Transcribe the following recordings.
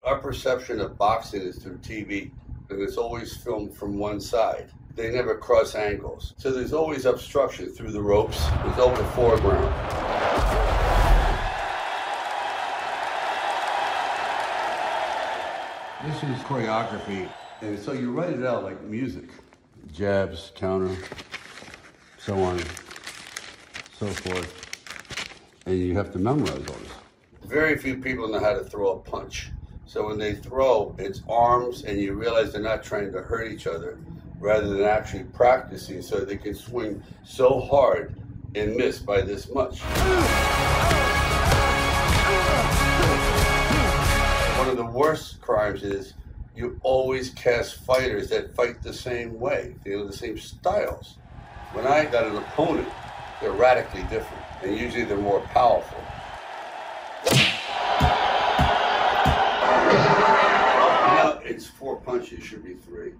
Our perception of boxing is through TV, and it's always filmed from one side. They never cross angles. So there's always obstruction through the ropes. There's always a foreground. This is choreography, and so you write it out like music. Jabs, counter, so on, so forth. And you have to memorize all this. Very few people know how to throw a punch. So when they throw, it's arms, and you realize they're not trying to hurt each other, rather than actually practicing so they can swing so hard and miss by this much. One of the worst crimes is you always cast fighters that fight the same way, the same styles. When I got an opponent, they're radically different, and usually they're more powerful. Now it's 4 punches, should be 3.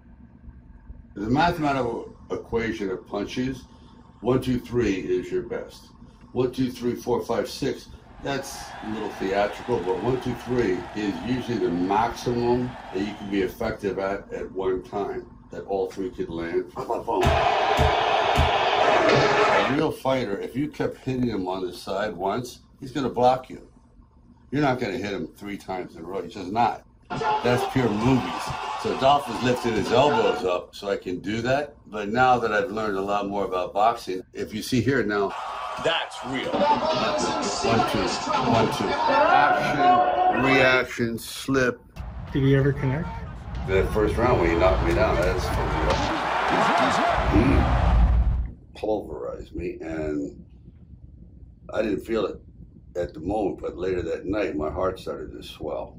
The mathematical equation of punches, 1, 2, 3 is your best. 1, 2, 3, 4, 5, 6. That's a little theatrical, but 1, 2, 3 is usually the maximum that you can be effective at one time, that all 3 could land. A real fighter, if you kept hitting him on the side once, he's going to block you. You're not going to hit him 3 times in a row. He's just not. That's pure movies. So Dolph was lifting his elbows up so I can do that. But now that I've learned a lot more about boxing, if you see here now, that's real. 1, 2, 1, 2. Action, reaction, slip. Did we ever connect? The first round when he knocked me down, that is he pulverized me, and I didn't feel it at the moment, but later that night, my heart started to swell.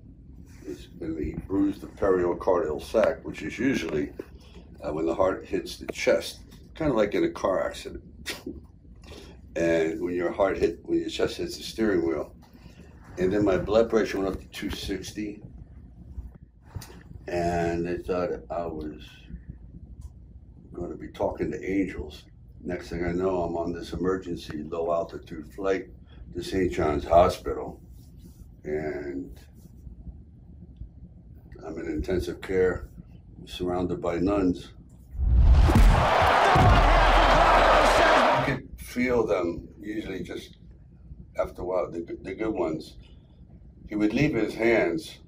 He bruised the periocardial sac, which is usually when the heart hits the chest, kind of like in a car accident. And when your chest hits the steering wheel. And then my blood pressure went up to 260. And they thought I was going to be talking to angels. Next thing I know, I'm on this emergency low altitude flight to St. John's Hospital. And I'm in intensive care, surrounded by nuns. You could feel them, usually just after a while, the good ones. He would leave his hands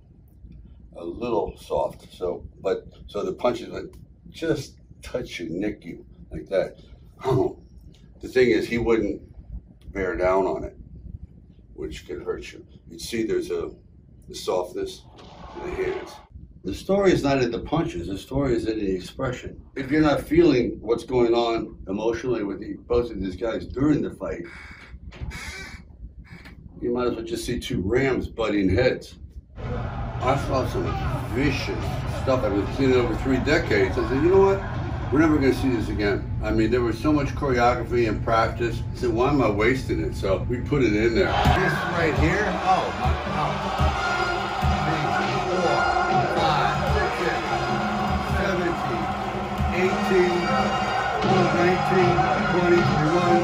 a little soft, so the punches would just touch you, nick you, like that. The thing is, he wouldn't bear down on it, which could hurt you. You'd see there's the softness in the hands. The story is not in the punches, the story is in the expression. If you're not feeling what's going on emotionally with both of these guys during the fight, you might as well just see 2 rams butting heads. I saw some vicious stuff. I've been seeing it over 3 decades. I said, you know what? We're never going to see this again. I mean, there was so much choreography and practice. I said, why am I wasting it? So we put it in there. This right here, oh my God. 18, 19, 20, 21,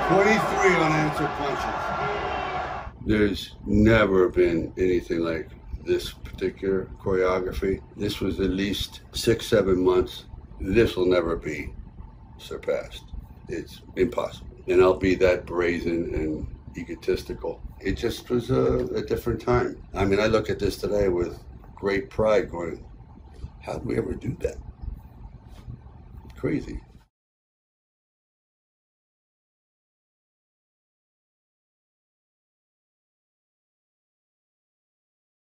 23 unanswered punches. There's never been anything like this particular choreography. This was at least 6-7 months. This will never be surpassed. It's impossible. And I'll be that brazen and egotistical. It just was a different time. I mean, I look at this today with great pride going, how did we ever do that? Crazy.